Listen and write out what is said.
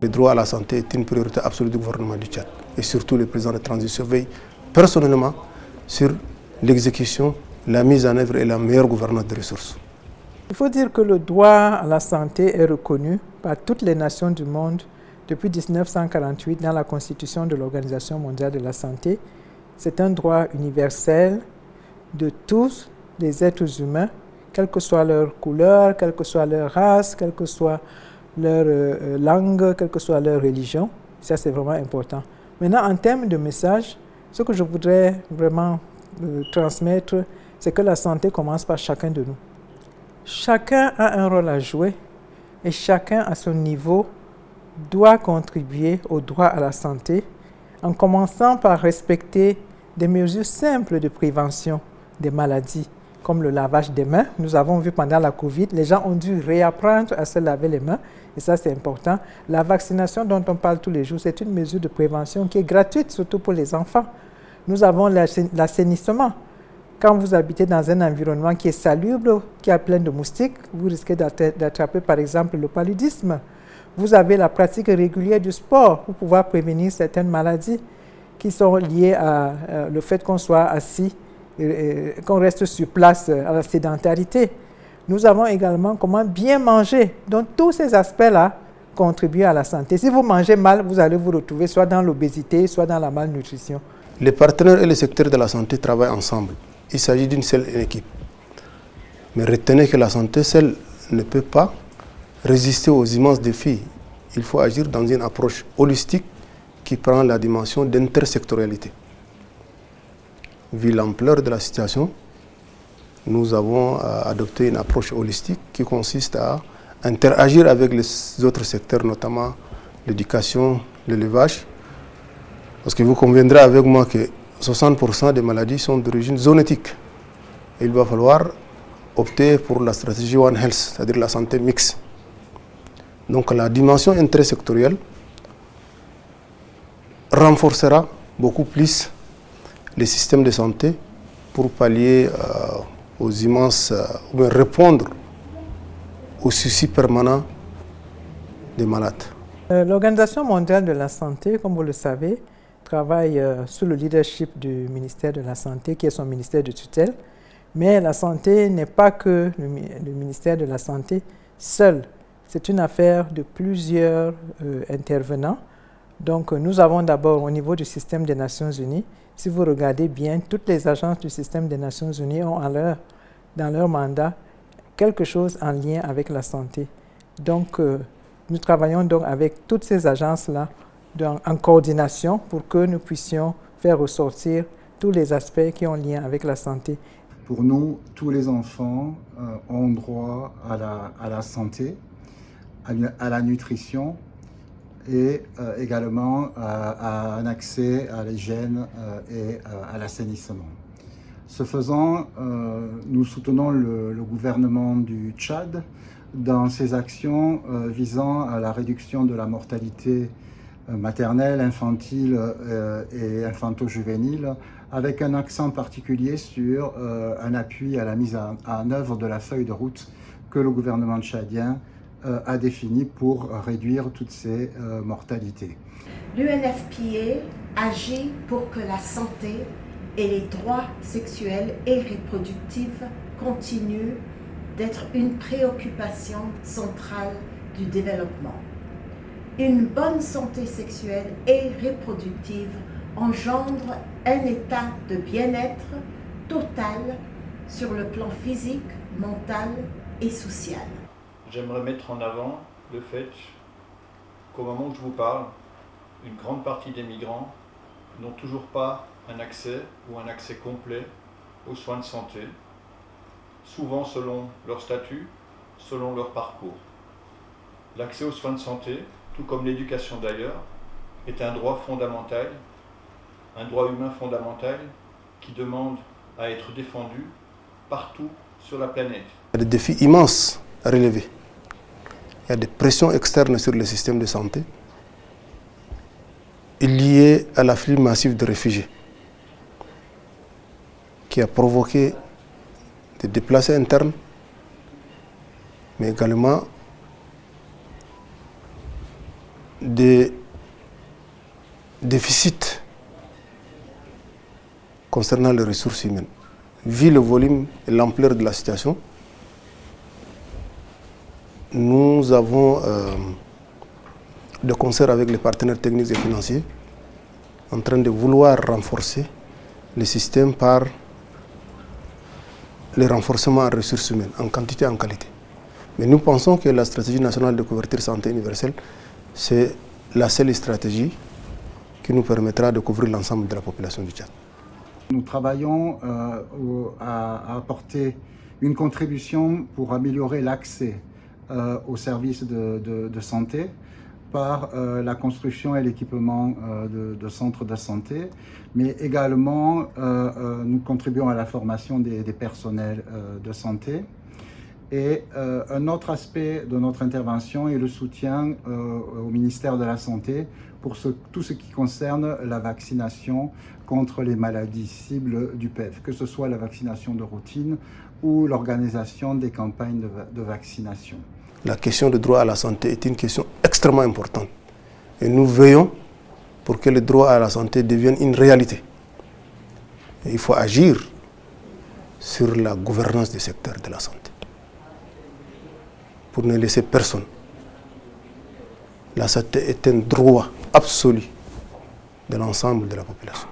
Le droit à la santé est une priorité absolue du gouvernement du Tchad. Et surtout, le président de transition veille personnellement sur l'exécution, la mise en œuvre et la meilleure gouvernance des ressources. Il faut dire que le droit à la santé est reconnu par toutes les nations du monde depuis 1948 dans la Constitution de l'Organisation mondiale de la santé. C'est un droit universel de tous les êtres humains, quelle que soit leur couleur, quelle que soit leur race, quelle que soit leur langue, quelle que soit leur religion. Ça, c'est vraiment important. Maintenant, en termes de message, ce que je voudrais vraiment transmettre, c'est que la santé commence par chacun de nous. Chacun a un rôle à jouer et chacun, à son niveau, doit contribuer au droit à la santé en commençant par respecter des mesures simples de prévention des maladies, comme le lavage des mains. Nous avons vu pendant la COVID, les gens ont dû réapprendre à se laver les mains, et ça c'est important. La vaccination dont on parle tous les jours, c'est une mesure de prévention qui est gratuite, surtout pour les enfants. Nous avons l'assainissement. Quand vous habitez dans un environnement qui est salubre, qui a plein de moustiques, vous risquez d'attraper par exemple le paludisme. Vous avez la pratique régulière du sport pour pouvoir prévenir certaines maladies qui sont liées à le fait qu'on soit assis, qu'on reste sur place, à la sédentarité. Nous avons également comment bien manger. Donc tous ces aspects-là contribuent à la santé. Si vous mangez mal, vous allez vous retrouver soit dans l'obésité, soit dans la malnutrition. Les partenaires et les secteurs de la santé travaillent ensemble. Il s'agit d'une seule équipe. Mais retenez que la santé seule ne peut pas résister aux immenses défis. Il faut agir dans une approche holistique qui prend la dimension d'intersectorialité. Vu l'ampleur de la situation, nous avons adopté une approche holistique qui consiste à interagir avec les autres secteurs, notamment l'éducation, l'élevage. Parce que vous conviendrez avec moi que 60% des maladies sont d'origine zoonotique. Il va falloir opter pour la stratégie One Health, c'est-à-dire la santé mixte. Donc la dimension intersectorielle renforcera beaucoup plus les systèmes de santé pour pallier aux immenses, ou bien répondre aux soucis permanents des malades. L'Organisation mondiale de la santé, comme vous le savez, travaille sous le leadership du ministère de la Santé, qui est son ministère de tutelle. Mais la santé n'est pas que le ministère de la Santé seul. C'est une affaire de plusieurs intervenants. Donc, nous avons d'abord au niveau du système des Nations Unies, si vous regardez bien, toutes les agences du système des Nations Unies ont dans leur mandat quelque chose en lien avec la santé. Donc, nous travaillons donc avec toutes ces agences-là en coordination pour que nous puissions faire ressortir tous les aspects qui ont lien avec la santé. Pour nous, tous les enfants ont droit à la santé, à la nutrition et également à un accès à l'hygiène et à l'assainissement. Ce faisant, nous soutenons le gouvernement du Tchad dans ses actions visant à la réduction de la mortalité maternelle, infantile et infanto-juvénile, avec un accent particulier sur un appui à la mise en œuvre de la feuille de route que le gouvernement tchadien a définie pour réduire toutes ces mortalités. L'UNFPA agit pour que la santé et les droits sexuels et reproductifs continuent d'être une préoccupation centrale du développement. Une bonne santé sexuelle et reproductive engendre un état de bien-être total sur le plan physique, mental et social. J'aimerais mettre en avant le fait qu'au moment où je vous parle, une grande partie des migrants n'ont toujours pas un accès ou un accès complet aux soins de santé, souvent selon leur statut, selon leur parcours. L'accès aux soins de santé, tout comme l'éducation d'ailleurs, est un droit fondamental, un droit humain fondamental qui demande à être défendu partout sur la planète. Il y a des défis immenses à relever. Il y a des pressions externes sur le système de santé liées à l'afflux massif de réfugiés qui a provoqué des déplacés internes, mais également des déficits concernant les ressources humaines. Vu le volume et l'ampleur de la situation, nous avons, de concert avec les partenaires techniques et financiers, en train de vouloir renforcer le système par le renforcement en ressources humaines, en quantité et en qualité. Mais nous pensons que la stratégie nationale de couverture santé universelle, c'est la seule stratégie qui nous permettra de couvrir l'ensemble de la population du Tchad. Nous travaillons à apporter une contribution pour améliorer l'accès aux services de santé par la construction et l'équipement de centres de santé, mais également nous contribuons à la formation des personnels de santé. Et un autre aspect de notre intervention est le soutien au ministère de la Santé pour tout ce qui concerne la vaccination contre les maladies cibles du PEV, que ce soit la vaccination de routine ou l'organisation des campagnes de vaccination. La question du droit à la santé est une question extrêmement importante. Et nous veillons pour que le droit à la santé devienne une réalité. Et il faut agir sur la gouvernance du secteur de la santé, pour ne laisser personne. La santé est un droit absolu de l'ensemble de la population.